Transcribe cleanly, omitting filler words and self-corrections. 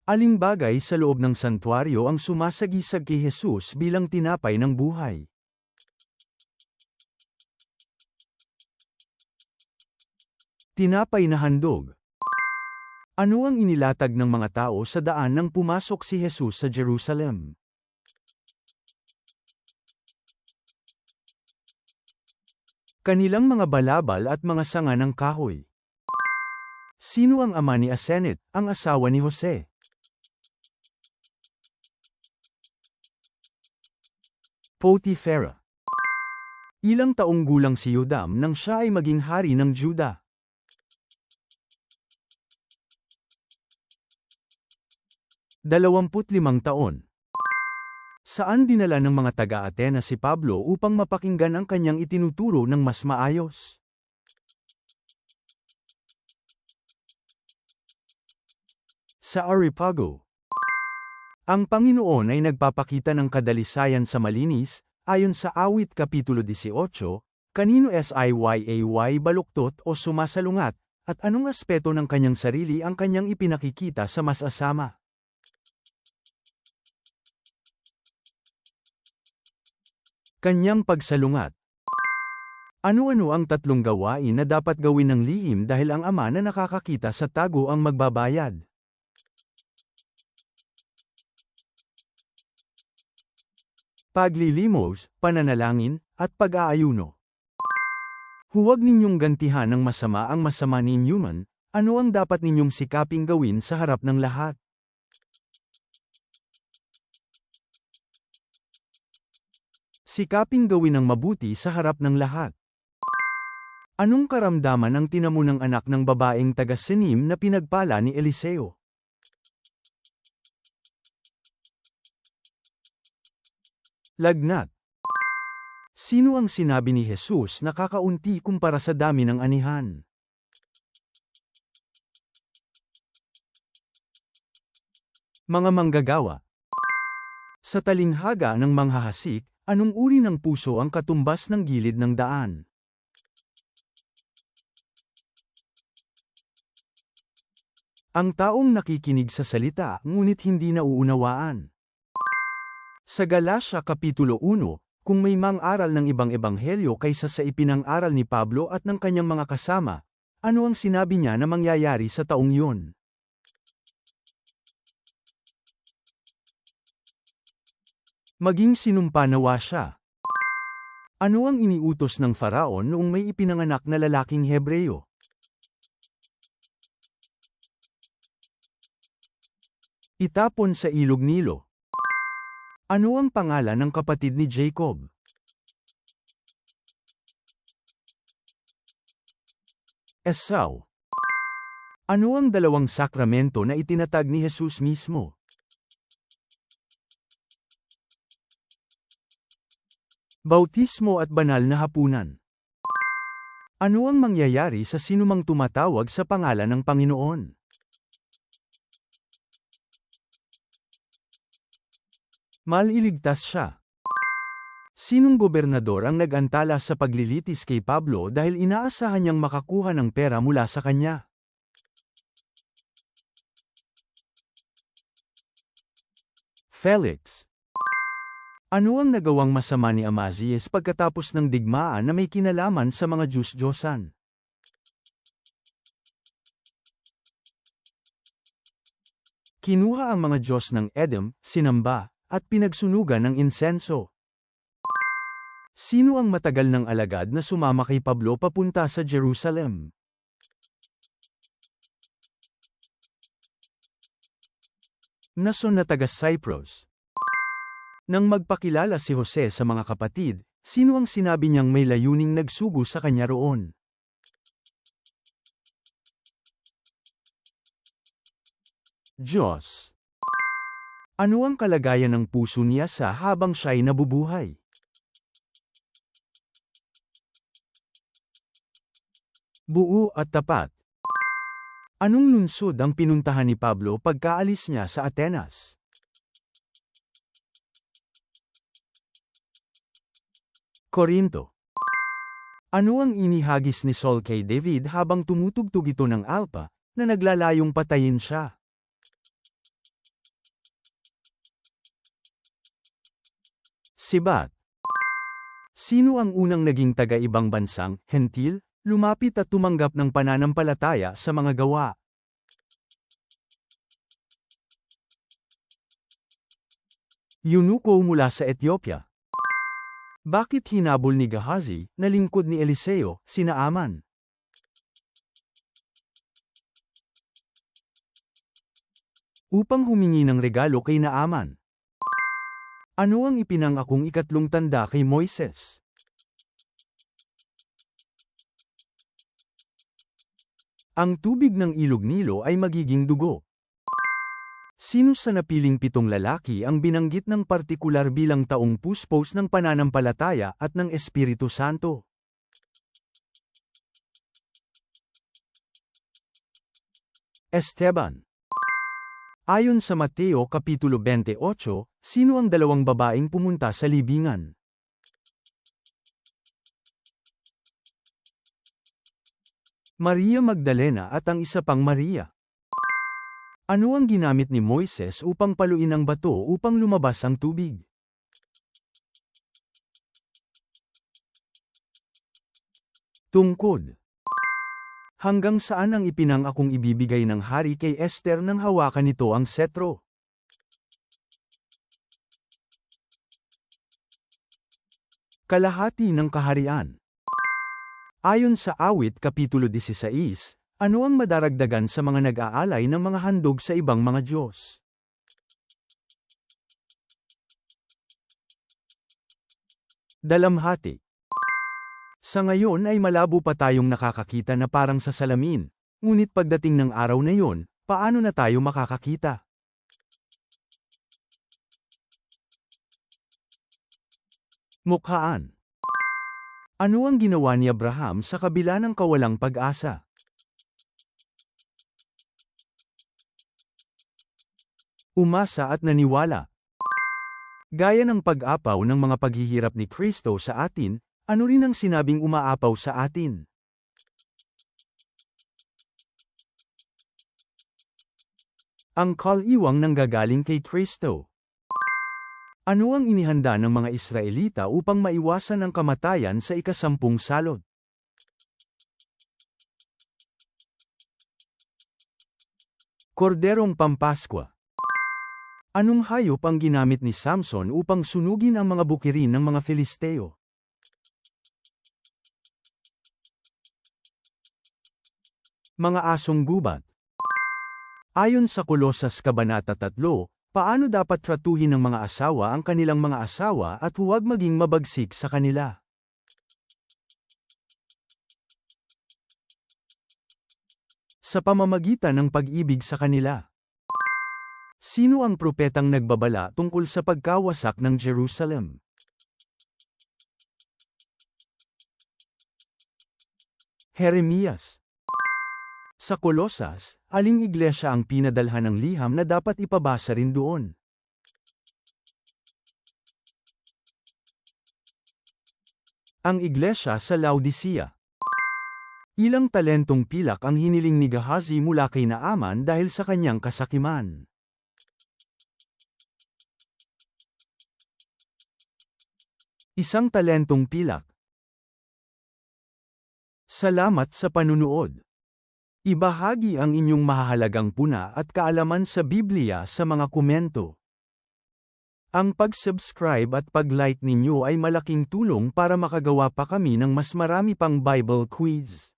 Aling bagay sa loob ng santuario ang sumasagisag kay Jesus bilang tinapay ng buhay? Tinapay na handog. Ano ang inilatag ng mga tao sa daan nang pumasok si Jesus sa Jerusalem? Kanilang mga balabal at mga sanga ng kahoy. Sino ang ama ni Asenath, ang asawa ni Jose? Potiphera. Ilang taong gulang si Yodam nang siya ay maging hari ng Juda? 25 taon. Saan dinala ng mga taga-Atenas si Pablo upang mapakinggan ang kanyang itinuturo ng mas maayos? Sa Areopago. Ang Panginoon ay nagpapakita ng kadalisayan sa malinis, ayon sa Awit Kapitulo 18, kanino siyay baluktot o sumasalungat, at anong aspeto ng kanyang sarili ang kanyang ipinakikita sa mas asama? Kanyang pagsalungat. Ano-ano ang tatlong gawain na dapat gawin ng lihim dahil ang ama na nakakakita sa tago ang magbabayad? Paglilimos, pananalangin, at pag-aayuno. Huwag ninyong gantihan ng masama ang masama ninyo man, ano ang dapat ninyong sikaping gawin sa harap ng lahat? Sikaping gawin ang mabuti sa harap ng lahat. Anong karamdaman ang tinamo ng anak ng babaeng taga-Sinim na pinagpala ni Eliseo? Lagnat. Sino ang sinabi ni Jesus na kakaunti kumpara sa dami ng anihan? Mga manggagawa. Sa talinghaga ng manghahasik, anong uri ng puso ang katumbas ng gilid ng daan? Ang taong nakikinig sa salita ngunit hindi nauunawaan. Sa Galasya Kapitulo 1, kung may mang-aral ng ibang ebanghelyo kaysa sa ipinang-aral ni Pablo at ng kanyang mga kasama, ano ang sinabi niya na mangyayari sa taong yun? Maging sinumpa nawa siya. Ano ang iniutos ng Faraon noong may ipinanganak na lalaking Hebreo? Itapon sa ilog Nilo. Ano ang pangalan ng kapatid ni Jacob? Esau. Ano ang dalawang sakramento na itinatag ni Jesus mismo? Bautismo at banal na hapunan. Ano ang mangyayari sa sinumang tumatawag sa pangalan ng Panginoon? Maliligtas siya. Sinong gobernador ang nag-antala sa paglilitis kay Pablo dahil inaasahan niyang makakuha ng pera mula sa kanya? Felix. Ano ang nagawang masama ni Amazias pagkatapos ng digmaan na may kinalaman sa mga Diyos-Diyosan? Kinuha ang mga Diyos ng Edom, sinamba, at pinagsunugan ng insenso. Sino ang matagal ng alagad na sumama kay Pablo papunta sa Jerusalem? Nason na taga Cyprus. Nang magpakilala si Jose sa mga kapatid, sino ang sinabi niyang may layuning nagsugo sa kanya roon? Diyos. Ano ang kalagayan ng puso niya sa habang siya'y nabubuhay? Buo at tapat. Anong lungsod ang pinuntahan ni Pablo pagkaalis niya sa Atenas? Corinto. Ano ang inihagis ni Saul kay David habang tumutugtog ito ng alpa, na naglalayong patayin siya? Sibat. Sino ang unang naging taga-ibang bansang, hentil, lumapit at tumanggap ng pananampalataya sa mga gawa? Eunuko mula sa Ethiopia. Bakit hinabol ni Gehazi, na lingkod ni Eliseo, si Naaman? Upang humingi ng regalo kay Naaman. Ano ang ipinangakong ikatlong tanda kay Moises? Ang tubig ng ilog Nilo ay magiging dugo. Sino sa napiling 7 lalaki ang binanggit ng partikular bilang taong puspos ng pananampalataya at ng Espiritu Santo? Esteban. Ayon sa Mateo Kapitulo 28, sino ang 2 babaeng pumunta sa libingan? Maria Magdalena at ang isa pang Maria. Ano ang ginamit ni Moises upang paluin ang bato upang lumabas ang tubig? Tungkod. Hanggang saan ang ipinangakong ibibigay ng hari kay Esther nang hawakan nito ang setro? Kalahati ng kaharian. Ayon sa Awit Kapitulo 16, ano ang madaragdagan sa mga nag-aalay ng mga handog sa ibang mga Diyos? Dalamhati. Sa ngayon ay malabo pa tayong nakakakita na parang sa salamin, ngunit pagdating ng araw na yon, paano na tayo makakakita? Mukhaan. Ano ang ginawa ni Abraham sa kabila ng kawalang pag-asa? Umasa at naniwala. Gaya ng pag-apaw ng mga paghihirap ni Kristo sa atin, ano rin ang sinabing umaapaw sa atin? Ang kaliwang nanggagaling kay Kristo. Ano ang inihanda ng mga Israelita upang maiwasan ang kamatayan sa ika-10 salot? Korderong Pampaskwa. Anong hayop ang ginamit ni Samson upang sunugin ang mga bukirin ng mga Filisteo? Mga asong gubat. Ayon sa Kolosas Kabanata 3, paano dapat tratuhin ng mga asawa ang kanilang mga asawa at huwag maging mabagsik sa kanila? Sa pamamagitan ng pag-ibig sa kanila. Sino ang propetang nagbabala tungkol sa pagkawasak ng Jerusalem? Jeremias. Sa Kolosas, aling iglesia ang pinadalhan ng liham na dapat ipabasa rin doon? Ang iglesia sa Laodicea. Ilang talentong pilak ang hiniling ni Gehazi mula kay Naaman dahil sa kanyang kasakiman? Isang talentong pilak. Salamat sa panunood. Ibahagi ang inyong mahahalagang puna at kaalaman sa Biblia sa mga komento. Ang pag-subscribe at pag-like ninyo ay malaking tulong para makagawa pa kami ng mas marami pang Bible quiz.